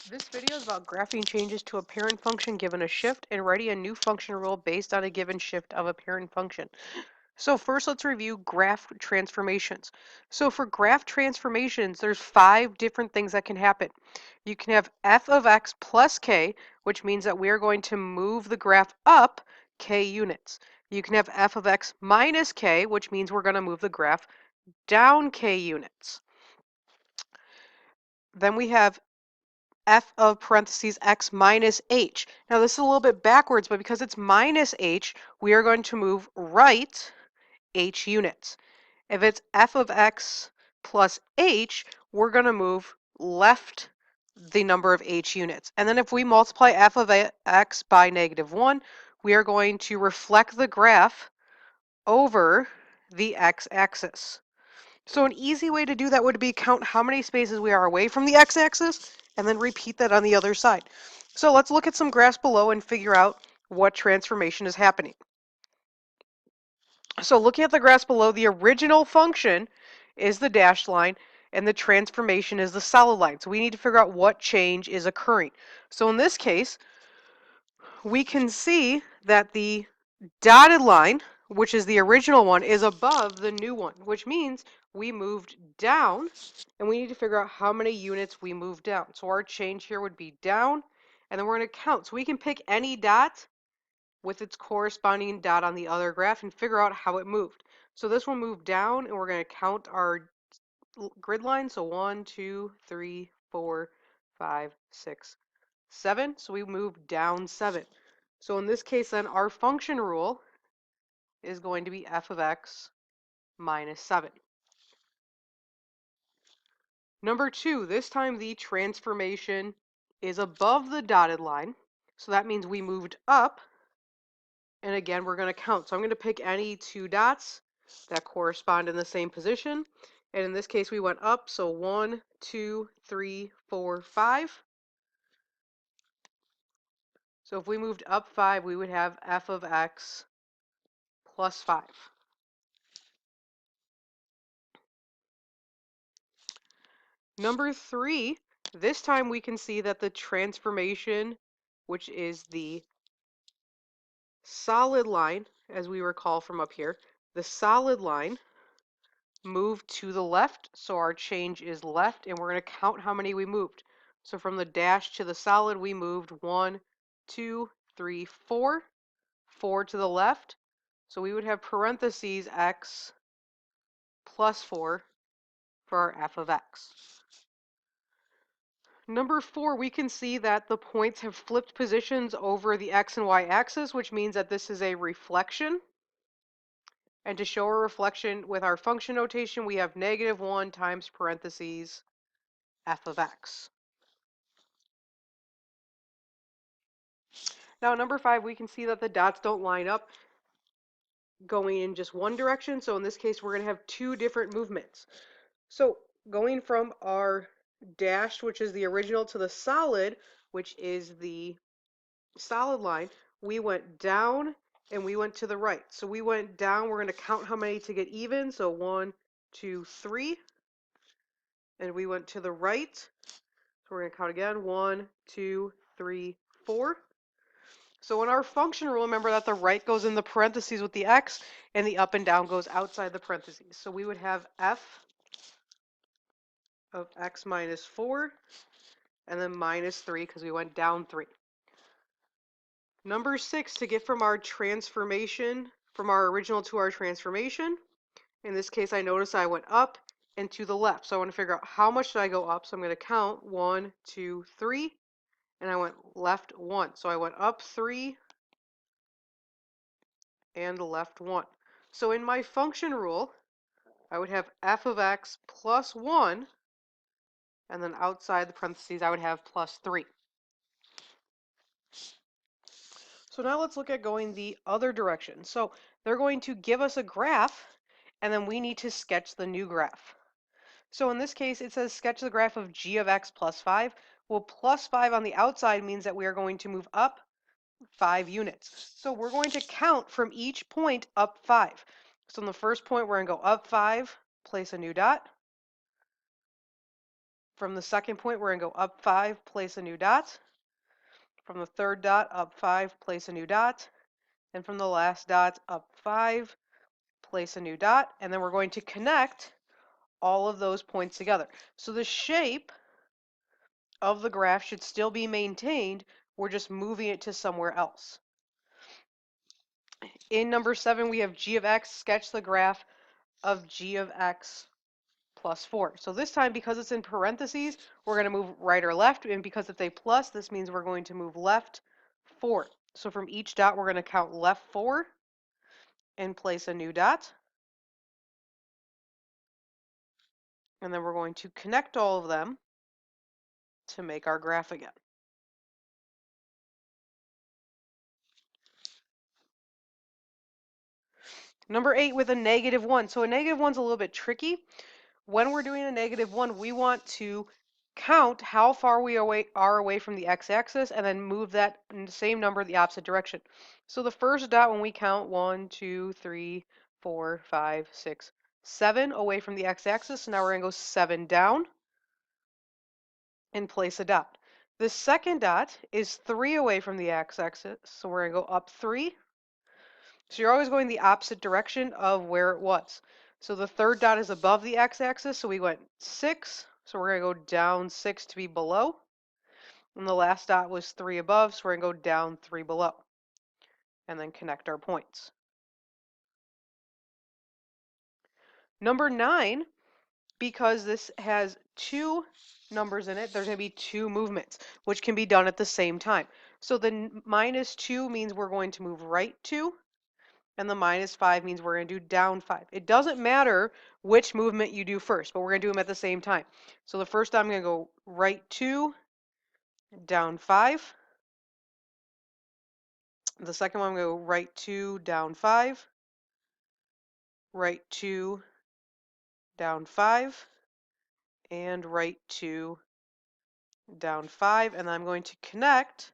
This video is about graphing changes to a parent function given a shift and writing a new function rule based on a given shift of a parent function. So first let's review graph transformations. So for graph transformations, there's 5 different things that can happen. You can have f of x plus k, which means that we are going to move the graph up k units. You can have f of x minus k, which means we're going to move the graph down k units. Then we have f of parentheses x minus h. Now this is a little bit backwards, but because it's minus h, we are going to move right h units. If it's f of x plus h, we're going to move left the number of h units. And then if we multiply f of x by -1, we are going to reflect the graph over the x-axis. So an easy way to do that would be count how many spaces we are away from the x-axis and then repeat that on the other side. So let's look at some graphs below and figure out what transformation is happening. So looking at the graphs below, the original function is the dashed line and the transformation is the solid line. So we need to figure out what change is occurring. So in this case, we can see that the dotted line, which is the original one, is above the new one, which means we moved down, and we need to figure out how many units we moved down. So our change here would be down, and then we're going to count. So we can pick any dot with its corresponding dot on the other graph and figure out how it moved. So this one moved down, and we're going to count our grid line. So 1, 2, 3, 4, 5, 6, 7. So we moved down 7. So in this case, then our function rule is going to be f of x minus 7. Number 2, this time the transformation is above the dotted line. So that means we moved up. And again, we're going to count. So I'm going to pick any 2 dots that correspond in the same position. And in this case, we went up. So 1, 2, 3, 4, 5. So if we moved up 5, we would have f of x plus 5. Number 3, this time we can see that the transformation, which is the solid line, as we recall from up here, the solid line moved to the left, so our change is left, and we're going to count how many we moved. So from the dash to the solid, we moved 1, 2, 3, 4, 4 to the left. So we would have parentheses x plus 4 for our f of x. Number 4, we can see that the points have flipped positions over the x and y axis, which means that this is a reflection. And to show a reflection with our function notation, we have -1 times parentheses f of x. Now, number 5, we can see that the dots don't line up going in just one direction. So in this case, we're going to have 2 different movements. So going from our dashed, which is the original, to the solid, which is the solid line, we went down and we went to the right. So we went down, we're going to count how many to get even. So 1, 2, 3. And we went to the right. So we're going to count again. 1, 2, 3, 4. So in our function rule, remember that the right goes in the parentheses with the x and the up and down goes outside the parentheses. So we would have f of x minus 4 and then minus 3 because we went down 3. Number 6, to get from our transformation, from our original to our transformation, in this case I notice I went up and to the left. So I want to figure out how much did I go up. So I'm going to count 1, 2, 3, and I went left 1. So I went up 3 and left 1. So in my function rule, I would have f of x plus 1, and then outside the parentheses I would have plus 3. So now let's look at going the other direction. So they're going to give us a graph, and then we need to sketch the new graph. So in this case, it says sketch the graph of g of x plus 5. Well, plus 5 on the outside means that we are going to move up 5 units. So we're going to count from each point up 5. So in the first point, we're going to go up 5, place a new dot. From the second point, we're going to go up 5, place a new dot. From the third dot, up 5, place a new dot. And from the last dot, up 5, place a new dot. And then we're going to connect all of those points together. So the shape of the graph should still be maintained. We're just moving it to somewhere else. In number 7, we have g of x. Sketch the graph of g of x plus 4. So this time, because it's in parentheses, we're going to move right or left. And because it's a plus, this means we're going to move left 4. So from each dot, we're going to count left 4 and place a new dot. And then we're going to connect all of them to make our graph again. Number 8 with a -1. So a -1 is a little bit tricky. When we're doing a -1, we want to count how far we are away from the x-axis and then move that same number the opposite direction. So the first dot, when we count 1, 2, 3, 4, 5, 6, 7 away from the x-axis, so now we're going to go 7 down and place a dot. The second dot is 3 away from the x-axis, so we're going to go up 3. So you're always going the opposite direction of where it was. So the third dot is above the x-axis, so we went 6. So we're going to go down 6 to be below. And the last dot was 3 above, so we're going to go down 3 below. And then connect our points. Number 9, because this has 2 numbers in it, there's going to be 2 movements, which can be done at the same time. So the -2 means we're going to move right 2. And the -5 means we're going to do down 5. It doesn't matter which movement you do first, but we're going to do them at the same time. So the first time I'm going to go right 2, down 5. The second one I'm going to go right 2, down 5. Right 2, down 5. And right 2, down 5. And then I'm going to connect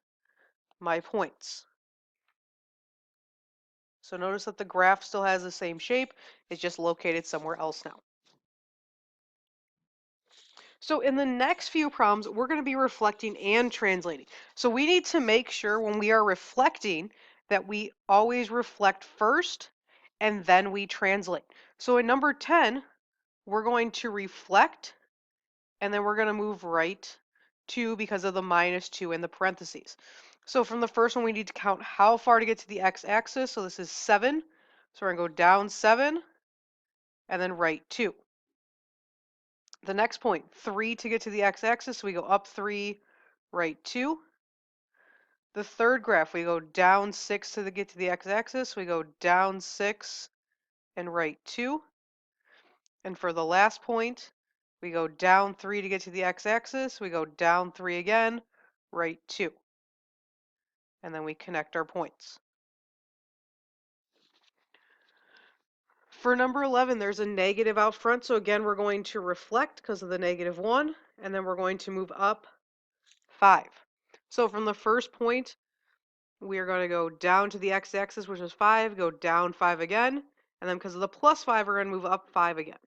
my points. So notice that the graph still has the same shape. It's just located somewhere else now. So in the next few problems, we're going to be reflecting and translating. So we need to make sure when we are reflecting that we always reflect first and then we translate. So in number 10, we're going to reflect and then we're going to move right 2 because of the -2 in the parentheses. So from the first one, we need to count how far to get to the x-axis. So this is 7. So we're going to go down 7 and then right 2. The next point, 3 to get to the x-axis, so we go up 3, right 2. The third graph, we go down 6 to get to the x-axis, we go down 6 and right 2. And for the last point, we go down 3 to get to the x-axis, we go down 3 again, right 2. And then we connect our points. For number 11, there's a negative out front, so again, we're going to reflect because of the -1, and then we're going to move up 5. So from the first point, we are going to go down to the x-axis, which is 5, go down 5 again, and then because of the +5, we're going to move up 5 again.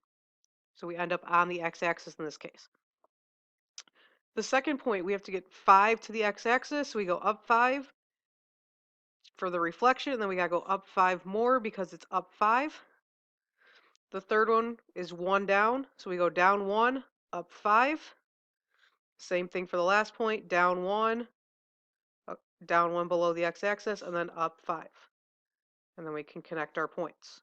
So we end up on the x-axis in this case. The second point, we have to get 5 to the x-axis, so we go up 5 for the reflection, and then we got to go up 5 more because it's up 5. The third one is 1 down, so we go down 1, up 5. Same thing for the last point, down 1, down 1 below the x-axis, and then up 5. And then we can connect our points.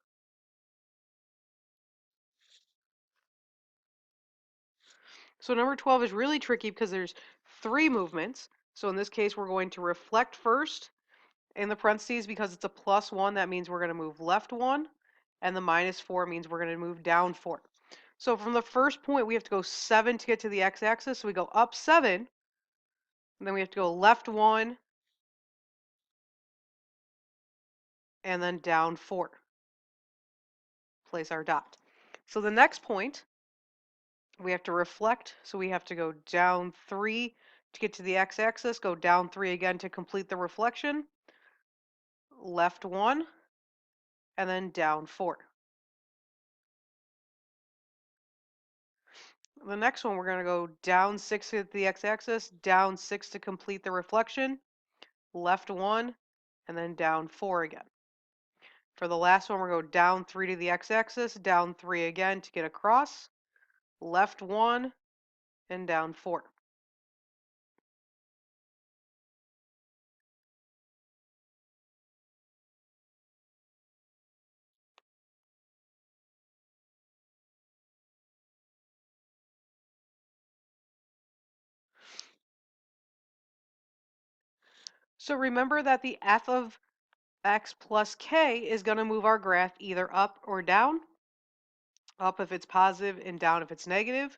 So number 12 is really tricky because there's 3 movements. So in this case, we're going to reflect first in the parentheses because it's a +1. That means we're going to move left 1. And the -4 means we're going to move down 4. So from the first point, we have to go 7 to get to the x-axis. So we go up 7. And then we have to go left 1. And then down 4. Place our dot. So the next point, we have to reflect. So we have to go down 3 to get to the x-axis, go down 3 again to complete the reflection, left 1, and then down 4. The next one, we're going to go down 6 at the x-axis, down 6 to complete the reflection, left 1, and then down 4 again. For the last one, we're going to go down 3 to the x-axis, down 3 again to get across, left 1, and down 4. So remember that the f of x plus k is going to move our graph either up or down. Up if it's positive and down if it's negative.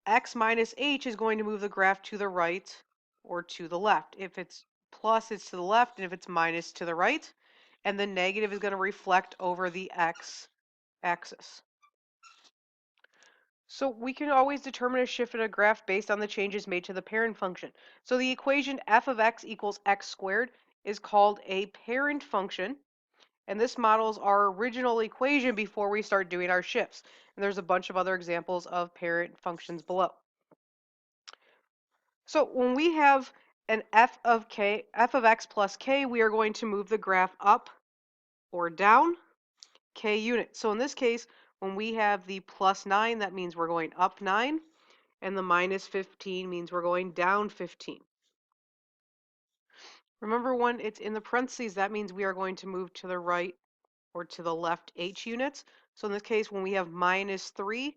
X minus h is going to move the graph to the right or to the left. If it's plus, it's to the left, and if it's minus, to the right. And the negative is going to reflect over the x-axis. So we can always determine a shift in a graph based on the changes made to the parent function. So the equation f of x equals x squared is called a parent function. And this models our original equation before we start doing our shifts. And there's a bunch of other examples of parent functions below. So when we have an f of x plus k, we are going to move the graph up or down k units. So in this case, when we have the plus 9, that means we're going up 9, and the minus 15 means we're going down 15. Remember, when it's in the parentheses, that means we are going to move to the right or to the left h units. So in this case, when we have minus 3,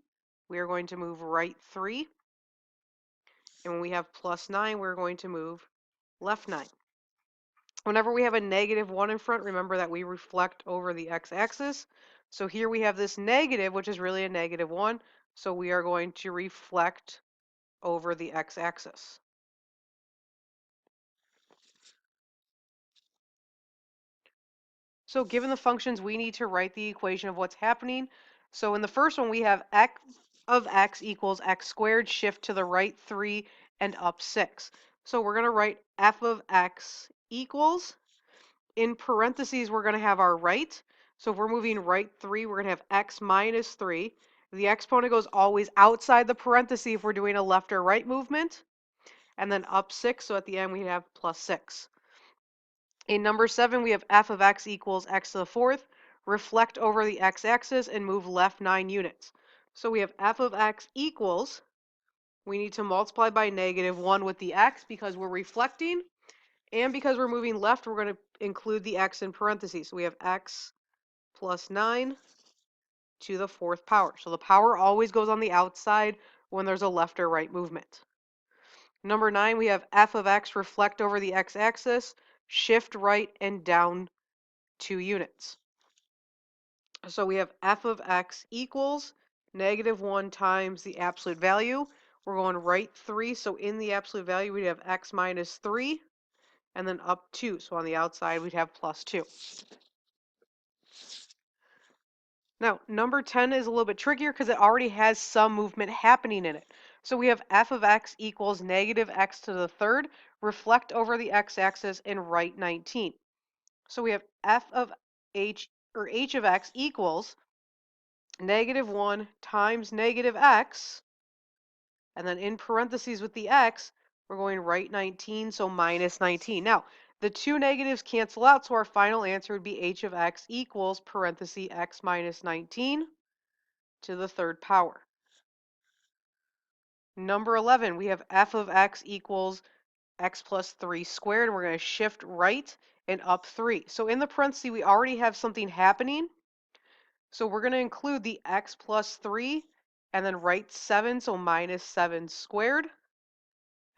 we are going to move right 3. And when we have plus 9, we're going to move left 9. Whenever we have a negative 1 in front, remember that we reflect over the x-axis. So here we have this negative, which is really a negative 1. So we are going to reflect over the x-axis. So given the functions, we need to write the equation of what's happening. So in the first one, we have f of x equals x squared, shift to the right 3 and up 6. So we're going to write f of x equals, in parentheses, we're going to have our right. So if we're moving right 3, we're going to have x minus 3. The exponent goes always outside the parentheses if we're doing a left or right movement. And then up 6, so at the end we have plus 6. In number 7, we have f of x equals x to the 4th. Reflect over the x-axis and move left 9 units. So we have f of x equals, we need to multiply by negative 1 with the x because we're reflecting. And because we're moving left, we're going to include the x in parentheses. So we have x plus 9 to the 4th power. So the power always goes on the outside when there's a left or right movement. Number 9, we have f of x reflect over the x-axis, shift right and down 2 units. So we have f of x equals negative 1 times the absolute value. We're going right 3, so in the absolute value we'd have x minus 3, and then up 2. So on the outside we'd have plus 2. Now, number 10 is a little bit trickier because it already has some movement happening in it. So we have f of x equals negative x to the 3rd, reflect over the x-axis and right 19. So we have f of h, or h of x equals negative 1 times negative x, and then in parentheses with the x, we're going right 19, so minus 19. Now, the two negatives cancel out, so our final answer would be h of x equals parenthesis x minus 19 to the 3rd power. Number 11, we have f of x equals x plus 3 squared, and we're going to shift right and up 3. So in the parentheses, we already have something happening. So we're going to include the x plus 3 and then right 7, so minus 7 squared,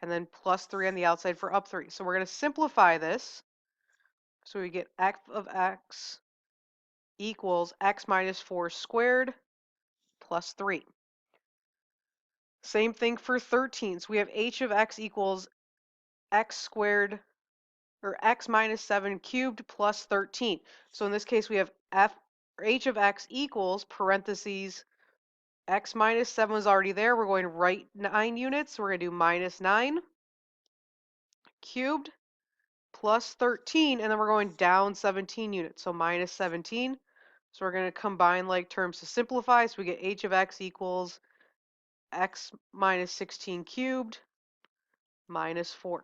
and then plus 3 on the outside for up 3. So we're going to simplify this. So we get f of x equals x minus 4 squared plus 3. Same thing for 13. So we have h of x equals x squared, or x minus 7 cubed plus 13. So in this case, we have h of x equals parentheses x minus 7 was already there. We're going right 9 units. So we're going to do minus 9 cubed plus 13, and then we're going down 17 units. So minus 17. So we're going to combine like terms to simplify. So we get h of x equals x minus 16 cubed minus 4.